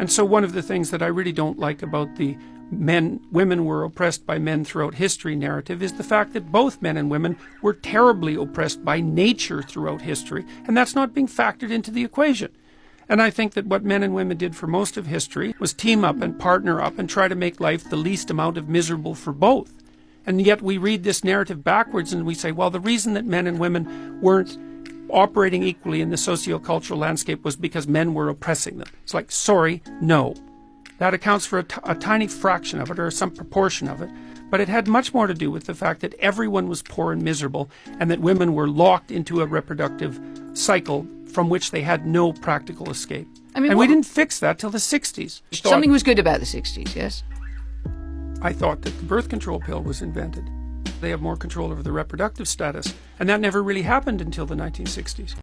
And so one of the things that I really don't like about the women were oppressed by men throughout history narrative is the fact that both men and women were terribly oppressed by nature throughout history, and that's not being factored into the equation. And I think that what men and women did for most of history was team up and partner up and try to make life the least amount of miserable for both. And yet we read this narrative backwards and we say, well, the reason that men and women weren't operating equally in the socio-cultural landscape was because men were oppressing them. It's like, sorry, no. That accounts for a tiny fraction of it, or some proportion of it. But it had much more to do with the fact that everyone was poor and miserable, and that women were locked into a reproductive cycle from which they had no practical escape. And we didn't fix that till the 60s. Something was good about the 60s, yes? I thought that the birth control pill was invented. They have more control over the reproductive status, and that never really happened until the 1960s.